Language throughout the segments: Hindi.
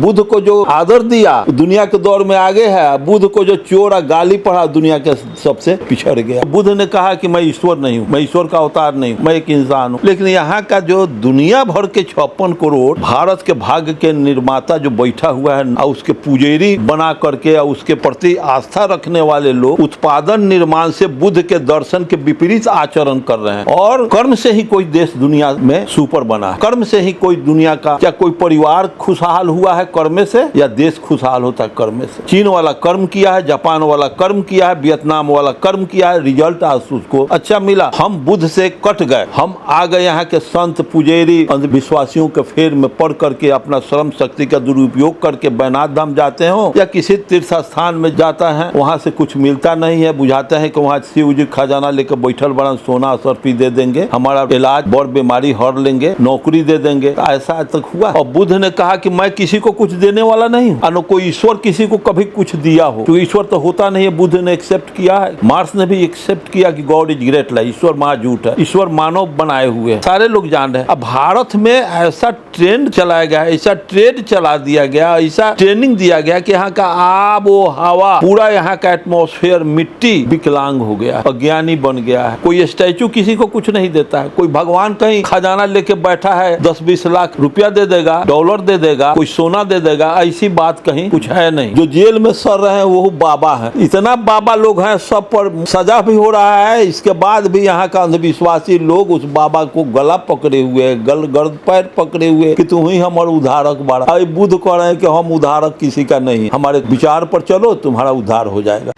बुद्ध को जो आदर दिया दुनिया के दौर में आगे है, बुद्ध को जो चोर और गाली पढ़ा दुनिया के सबसे पिछड़ गया। बुद्ध ने कहा कि मैं ईश्वर नहीं हूँ, मैं ईश्वर का अवतार नहीं हूँ, मैं एक इंसान हूँ। लेकिन यहाँ का जो दुनिया भर के 56 करोड़ भारत के भाग्य के निर्माता जो बैठा हुआ है और उसके पुजेरी बना करके और उसके प्रति आस्था रखने वाले लोग उत्पादन निर्माण से बुद्ध के दर्शन के विपरीत आचरण कर रहे हैं। और कर्म से ही कोई देश दुनिया में सुपर बना है, कर्म से ही कोई दुनिया का क्या कोई परिवार खुशहाल हुआ है कर्म से, या देश खुशहाल होता है कर्म से। चीन वाला कर्म किया है, जापान वाला कर्म किया है, वियतनाम वाला कर्म किया है, रिजल्ट आज उसको अच्छा मिला। हम बुद्ध से कट गए, हम आ गए यहाँ के संत पुजेरी अंधविश्वासियों के फेर में पढ़ करके अपना श्रम शक्ति का दुरुपयोग करके बैनाथ धाम जाते हो या किसी तीर्थ स्थान में जाता है, वहाँ से कुछ मिलता नहीं है, बुझाते हैं कि वहाँ शिव जी खजाना लेकर बैठल बड़ा, सोना सरपी दे देंगे, हमारा इलाज बड़ बीमारी हर लेंगे, नौकरी दे देंगे। ऐसा तक हुआ। और बुद्ध ने कहा कि मैं किसी को कुछ देने वाला नहीं हूँ, न कोई ईश्वर किसी को कभी कुछ दिया हो, तो ईश्वर तो होता नहीं है। बुद्ध ने एक्सेप्ट किया है, मार्क्स ने भी एक्सेप्ट किया कि गॉड इज ग्रेट, ईश्वर महाझूठ है, ईश्वर मानव बनाए हुए हैं, सारे लोग जान रहे हैं। अब भारत में ऐसा ट्रेंड चलाया गया, ऐसा ट्रेड चला दिया गया, ऐसा ट्रेनिंग दिया गया कि यहाँ का आब व हवा, पूरा यहाँ का एटमॉस्फेयर, मिट्टी विकलांग हो गया, अज्ञानी बन गया है। कोई स्टैचू किसी को कुछ नहीं देता है, कोई भगवान कहीं खजाना लेके बैठा है 10-20 लाख रुपया दे देगा, डॉलर दे देगा, कोई सोना दे देगा, ऐसी बात कहीं कुछ है नहीं। जो जेल में सड़ रहे हैं वो बाबा है, इतना बाबा लोग हैं, सब पर सजा भी हो रहा है। इसके बाद भी यहाँ का अंधविश्वासी लोग उस बाबा को गला पकड़े हुए, गर्द पैर पकड़े हुए कि तुम ही हमारा उद्धारक बाड़ा। अरे बुद्ध कह रहे हैं कि हम उद्धारक किसी का नहीं, हमारे विचार पर चलो तुम्हारा उद्धार हो जाएगा।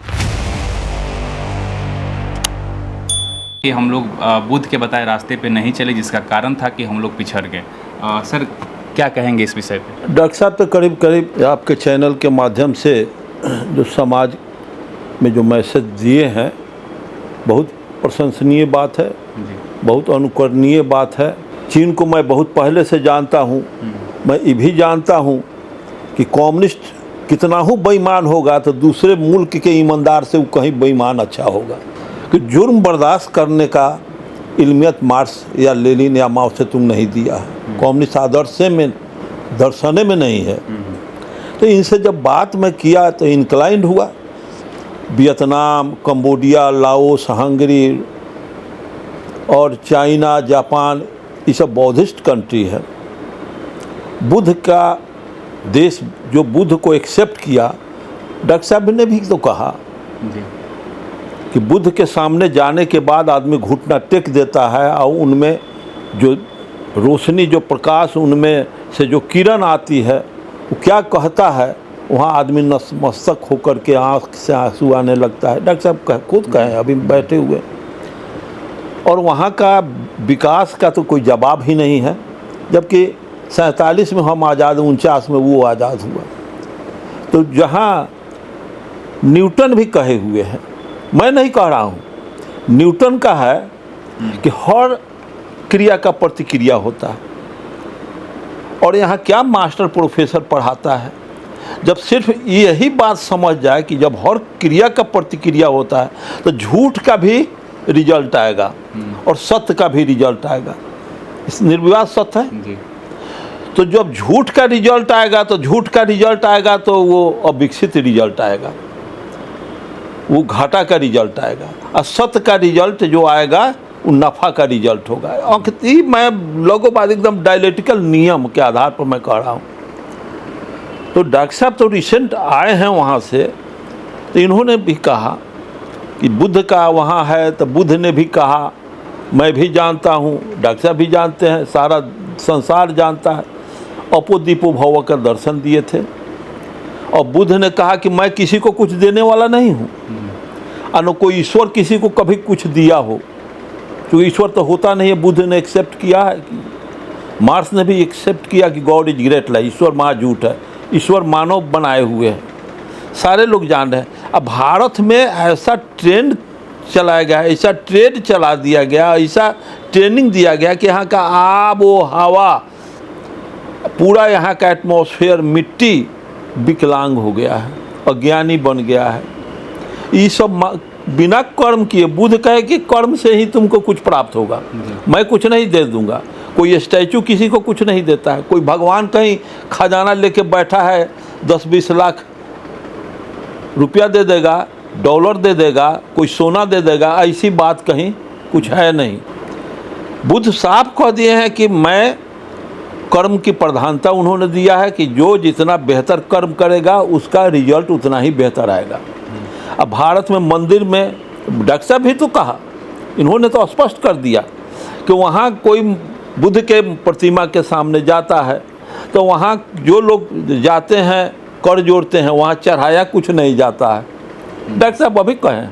कि हम लोग बुद्ध के बताए रास्ते पे नहीं चले, जिसका कारण था कि हम लोग पिछड़ गए। सर क्या कहेंगे इस विषय पे? डॉक्टर साहब तो करीब करीब आपके चैनल के माध्यम से जो समाज में जो मैसेज दिए हैं बहुत प्रशंसनीय बात है, बहुत अनुकरणीय बात है। चीन को मैं बहुत पहले से जानता हूँ, मैं ये भी जानता हूँ कि कम्युनिस्ट कितना ही बेईमान होगा तो दूसरे मुल्क के ईमानदार से वो कहीं बेईमान अच्छा होगा। कि जुर्म बर्दाश्त करने का इल्मियत मार्क्स या लेनिन या माओ से तुम नहीं दिया है, कम्युनिस्ट आदर्श में दर्शने में नहीं है। तो इनसे जब बात मैं किया तो इंक्लाइंड हुआ। वियतनाम, कंबोडिया, लाओस, हंगरी और चाइना, जापान, ये सब बौद्धिस्ट कंट्री है। बुद्ध का देश जो बुद्ध को एक्सेप्ट किया, डॉक्टर साहब ने भी तो कहा कि बुद्ध के सामने जाने के बाद आदमी घुटना टेक देता है और उनमें जो रोशनी, जो प्रकाश, उनमें से जो किरण आती है वो क्या कहता है, वहाँ आदमी नतमस्तक होकर के आँख से आंसू आने लगता है। डॉक्टर साहब खुद कहें अभी बैठे हुए। और वहाँ का विकास का तो कोई जवाब ही नहीं है, जबकि 47 में हम आज़ाद, 49 में वो आज़ाद हुआ। तो जहाँ न्यूटन भी कहे हुए हैं, मैं नहीं कह रहा हूँ, न्यूटन का है कि हर क्रिया का प्रतिक्रिया होता है। और यहाँ क्या मास्टर प्रोफेसर पढ़ाता है, जब सिर्फ यही बात समझ जाए कि जब हर क्रिया का प्रतिक्रिया होता है तो झूठ का भी रिजल्ट आएगा और सत्य का भी रिजल्ट आएगा। इस निर्विवाद सत्य है। तो जब झूठ का रिजल्ट आएगा तो झूठ का रिजल्ट आएगा तो वो अविकसित रिजल्ट आएगा, वो घाटा का रिजल्ट आएगा। और सत्य का रिजल्ट जो आएगा वो नफ़ा का रिजल्ट होगा। और मैं लोगों बाद एकदम डायलेक्टिकल नियम के आधार पर मैं कह रहा हूँ। तो डॉक्टर साहब तो रिसेंट आए हैं वहाँ से, तो इन्होंने भी कहा कि बुद्ध का वहाँ है, तो बुद्ध ने भी कहा, मैं भी जानता हूँ, डॉक्टर साहब भी जानते हैं, सारा संसार जानता है। अपो दीपो भव का दर्शन दिए थे। और बुद्ध ने कहा कि मैं किसी को कुछ देने वाला नहीं हूँ, और न कोई ईश्वर किसी को कभी कुछ दिया हो, क्योंकि ईश्वर तो होता नहीं है। बुद्ध ने एक्सेप्ट किया है, कि मार्क्स ने भी एक्सेप्ट किया कि गॉड इज ग्रेट, ईश्वर महाझूठ है, ईश्वर मानव बनाए हुए हैं, सारे लोग जान रहे हैं। अब भारत में ऐसा ट्रेंड चलाया गया, ऐसा ट्रेड चला दिया गया, ऐसा ट्रेनिंग दिया गया कि यहाँ का आब व हवा, पूरा यहाँ का एटमॉस्फेयर, मिट्टी विकलांग हो गया है, अज्ञानी बन गया है। ये सब बिना कर्म किए, बुद्ध कहे कि कर्म से ही तुमको कुछ प्राप्त होगा, मैं कुछ नहीं दे दूंगा। कोई स्टैचू किसी को कुछ नहीं देता है, कोई भगवान कहीं खजाना लेके बैठा है 10-20 लाख रुपया दे देगा, डॉलर दे देगा, कोई सोना दे देगा, ऐसी बात कहीं कुछ है नहीं। बुद्ध साफ कह दिए हैं कि मैं कर्म की प्रधानता उन्होंने दिया है कि जो जितना बेहतर कर्म करेगा उसका रिजल्ट उतना ही बेहतर आएगा। अब भारत में मंदिर में डॉक्टर साहब भी तो कहा, इन्होंने तो स्पष्ट कर दिया कि वहाँ कोई बुद्ध के प्रतिमा के सामने जाता है तो वहाँ जो लोग जाते हैं कर जोड़ते हैं, वहाँ चढ़ाया कुछ नहीं जाता है। डॉक्टर साहब अभी कहें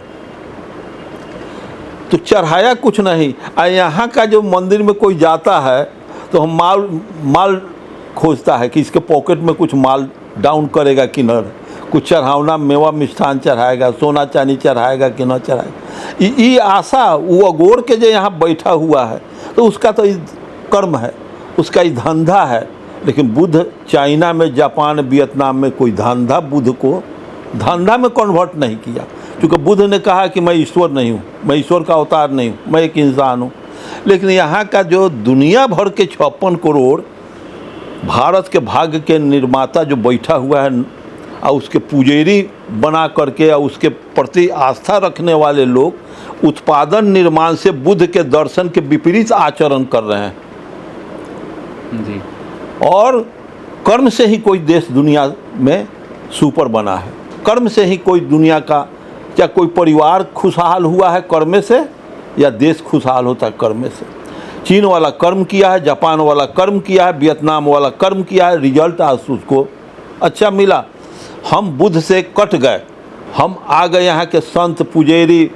तो चढ़ाया कुछ नहीं। यहाँ का जो मंदिर में कोई जाता है तो हम माल खोजता है कि इसके पॉकेट में कुछ माल डाउन करेगा कि न, कुछ चढ़ावना मेवा मिष्ठान चढ़ाएगा, सोना चांदी चढ़ाएगा कि न चढ़ाएगा, ये आशा वो अगोर के जो यहाँ बैठा हुआ है तो उसका तो कर्म है, उसका ही धंधा है। लेकिन बुद्ध चाइना में, जापान, वियतनाम में कोई धंधा बुद्ध को धंधा में कन्वर्ट नहीं किया, क्योंकि बुद्ध ने कहा कि मैं ईश्वर नहीं हूँ, मैं ईश्वर का अवतार नहीं हूँ, मैं एक इंसान हूँ। लेकिन यहाँ का जो दुनिया भर के 56 करोड़ भारत के भाग्य के निर्माता जो बैठा हुआ है और उसके पुजेरी बना करके और उसके प्रति आस्था रखने वाले लोग उत्पादन निर्माण से बुद्ध के दर्शन के विपरीत आचरण कर रहे हैं जी। और कर्म से ही कोई देश दुनिया में सुपर बना है, कर्म से ही कोई दुनिया का, क्या कोई परिवार खुशहाल हुआ है कर्म से, या देश खुशहाल होता है कर्म से। चीन वाला कर्म किया है, जापान वाला कर्म किया है, वियतनाम वाला कर्म किया है, रिजल्ट आज उसको अच्छा मिला। हम बुद्ध से कट गए, हम आ गए यहाँ के संत पुजेरी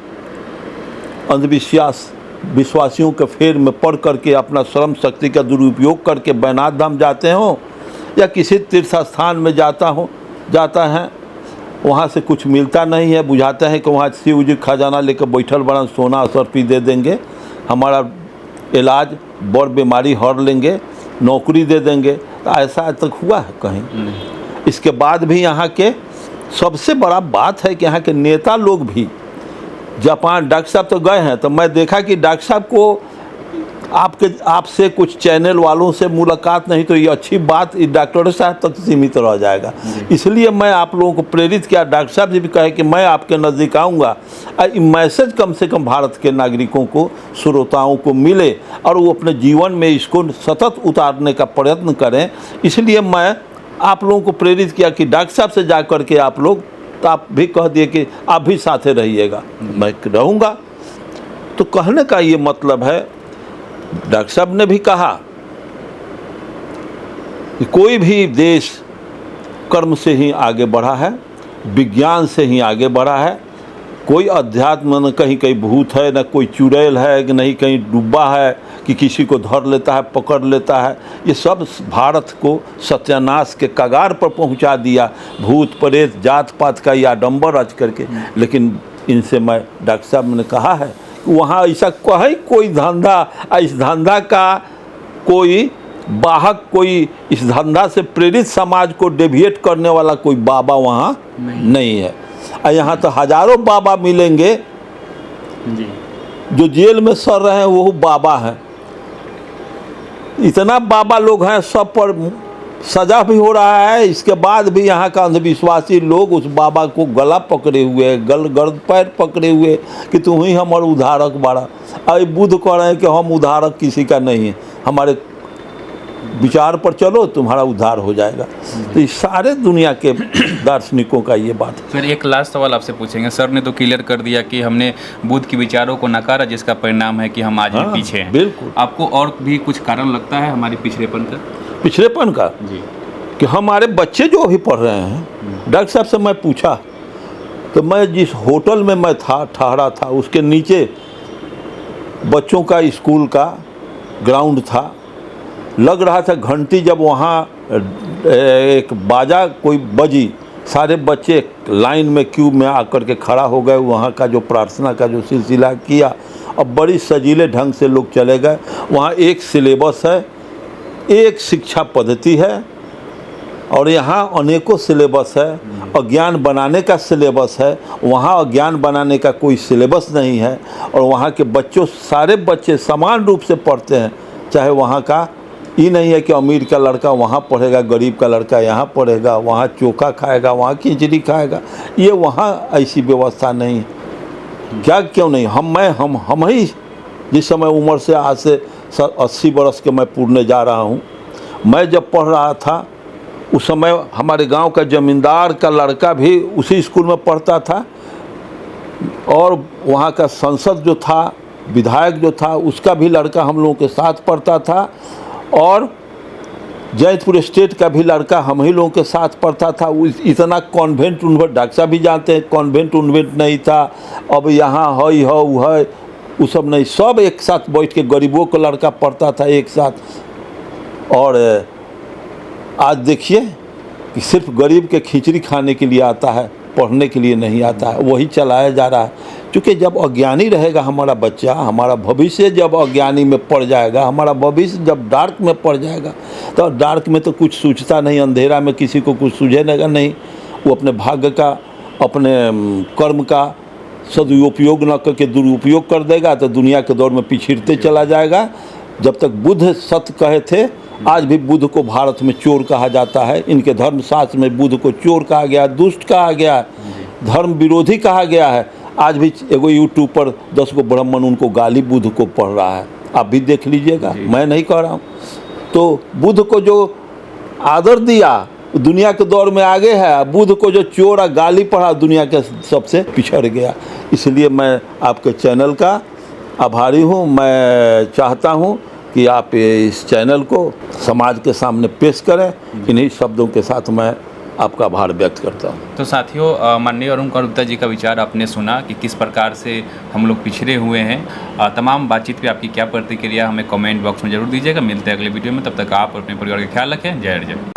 विश्वासियों के फेर में पढ़ करके अपना श्रम शक्ति का दुरुपयोग करके बैनाथ धाम जाते हो या किसी तीर्थ स्थान में जाता है, वहाँ से कुछ मिलता नहीं है, बुझाते हैं कि वहाँ शिव जी खजाना लेकर बैठल बड़ा, सोना असरपी दे देंगे, हमारा इलाज बड़ बीमारी हर लेंगे, नौकरी दे देंगे। तो ऐसा तक हुआ है कहीं? इसके बाद भी यहाँ के सबसे बड़ा बात है कि यहाँ के नेता लोग भी जापान, डॉक्टर साहब तो गए हैं, तो मैं देखा कि डॉक्टर साहब को आपसे कुछ चैनल वालों से मुलाकात नहीं, तो ये अच्छी बात डॉक्टर साहब तक सीमित रह जाएगा। इसलिए मैं आप लोगों को प्रेरित किया, डॉक्टर साहब जी भी कहे कि मैं आपके नज़दीक आऊँगा, मैसेज कम से कम भारत के नागरिकों को, श्रोताओं को मिले और वो अपने जीवन में इसको सतत उतारने का प्रयत्न करें। इसलिए मैं आप लोगों को प्रेरित किया कि डॉक्टर साहब से जा कर के आप लोग, तो आप भी कह दिए कि आप भी साथे रहिएगा, मैं रहूँगा। तो कहने का ये मतलब है, डॉक्टर साहब ने भी कहा कि कोई भी देश कर्म से ही आगे बढ़ा है, विज्ञान से ही आगे बढ़ा है। कोई अध्यात्म न कहीं कहीं भूत है, न कोई चुड़ैल है, कि नहीं कहीं डूबा है कि किसी को धर लेता है, पकड़ लेता है। ये सब भारत को सत्यानाश के कगार पर पहुंचा दिया, भूत प्रेत जात पात का ये आडंबर रच करके। लेकिन इनसे मैं, डॉक्टर साहब ने कहा है वहाँ ऐसा कहीं कोई धंधा, इस धंधा का कोई बाहक, कोई इस धंधा से प्रेरित समाज को डेविएट करने वाला कोई बाबा वहाँ नहीं है। और यहाँ तो हजारों बाबा मिलेंगे जी। जो जेल में सड़ रहे हैं वो बाबा हैं, इतना बाबा लोग हैं, सब पर सजा भी हो रहा है। इसके बाद भी यहाँ का अंधविश्वासी लोग उस बाबा को गला पकड़े हुए, गर्द पैर पकड़े हुए कि तुम ही हमारा उद्धारक बाड़ा। अरे बुद्ध कह रहे हैं कि हम उद्धारक किसी का नहीं है, हमारे विचार पर चलो तुम्हारा उद्धार हो जाएगा। तो इस सारे दुनिया के दार्शनिकों का ये बात है। सर एक लास्ट सवाल आपसे पूछेंगे। सर ने तो क्लियर कर दिया कि हमने बुद्ध के विचारों को नकारा, जिसका परिणाम है कि हम आज भी पीछे हैं। बिल्कुल। आपको और भी कुछ कारण लगता है हमारे पिछड़ेपन का? पिछड़ेपन का जी, कि हमारे बच्चे जो अभी पढ़ रहे हैं, डॉक्टर साहब से मैं पूछा तो मैं जिस होटल में मैं ठहरा था उसके नीचे बच्चों का स्कूल का ग्राउंड था। लग रहा था घंटी जब वहाँ एक बाजा कोई बजी, सारे बच्चे लाइन में क्यू में आकर के खड़ा हो गए, वहाँ का जो प्रार्थना का जो सिलसिला किया और बड़ी सजीले ढंग से लोग चले गए। वहाँ एक सिलेबस है, एक शिक्षा पद्धति है और यहाँ अनेकों सिलेबस है अज्ञान बनाने का सिलेबस है, वहाँ अज्ञान बनाने का कोई सिलेबस नहीं है। और वहाँ के बच्चों, सारे बच्चे समान रूप से पढ़ते हैं। चाहे वहाँ का ये नहीं है कि अमीर का लड़का वहाँ पढ़ेगा, गरीब का लड़का यहाँ पढ़ेगा, वहाँ चोखा खाएगा, वहाँ खिचड़ी खाएगा। ये वहाँ ऐसी व्यवस्था नहीं है। क्या क्यों नहीं? हम ही जिस समय उम्र से आज से 80 बरस के मैं पूर्णे जा रहा हूँ, मैं जब पढ़ रहा था उस समय हमारे गांव का ज़मींदार का लड़का भी उसी स्कूल में पढ़ता था, और वहाँ का सांसद जो था, विधायक जो था, उसका भी लड़का हम लोगों के साथ पढ़ता था, और जैतपुर स्टेट का भी लड़का हम ही लोगों के साथ पढ़ता था। इतना कॉन्वेंट डॉक्टर साहब भी जानते हैं, कॉन्वेंट नहीं था। अब यहाँ है वो है, वो सब नहीं, सब एक साथ बैठ के गरीबों का लड़का पढ़ता था एक साथ। और आज देखिए कि सिर्फ गरीब के खिचड़ी खाने के लिए आता है, पढ़ने के लिए नहीं आता है, वही चलाया जा रहा है। क्योंकि जब अज्ञानी रहेगा हमारा बच्चा, हमारा भविष्य जब अज्ञानी में पड़ जाएगा, हमारा भविष्य जब डार्क में पड़ जाएगा, तो डार्क में तो कुछ सूझता नहीं, अंधेरा में किसी को कुछ सूझेगा नहीं। वो अपने भाग्य का, अपने कर्म का सदुपयोग न करके दुरुपयोग कर देगा, तो दुनिया के दौर में पिछड़ते चला जाएगा। जब तक बुद्ध सत्य कहे थे, आज भी बुद्ध को भारत में चोर कहा जाता है। इनके धर्मशास्त्र में बुद्ध को चोर कहा गया, दुष्ट कहा गया, धर्म विरोधी कहा गया है। आज भी एगो यूट्यूब पर 10 गो ब्राह्मण उनको गाली बुद्ध को पढ़ रहा है, आप भी देख लीजिएगा, मैं नहीं कह रहा हूँ। तो बुद्ध को जो आदर दिया दुनिया के दौर में आगे है, बुद्ध को जो चोर और गाली पढ़ा दुनिया के सबसे पिछड़ गया। इसलिए मैं आपके चैनल का आभारी हूँ। मैं चाहता हूँ कि आप इस चैनल को समाज के सामने पेश करें। इन्हीं शब्दों के साथ मैं आपका आभार व्यक्त करता हूँ। तो साथियों, माननीय अरुण कुमार गुप्ता जी का विचार आपने सुना कि किस प्रकार से हम लोग पिछड़े हुए हैं। तमाम बातचीत पे आपकी क्या प्रतिक्रिया हमें कमेंट बॉक्स में जरूर दीजिएगा। मिलते हैं अगले वीडियो में, तब तक आप अपने परिवार का ख्याल रखें। जय हिंद।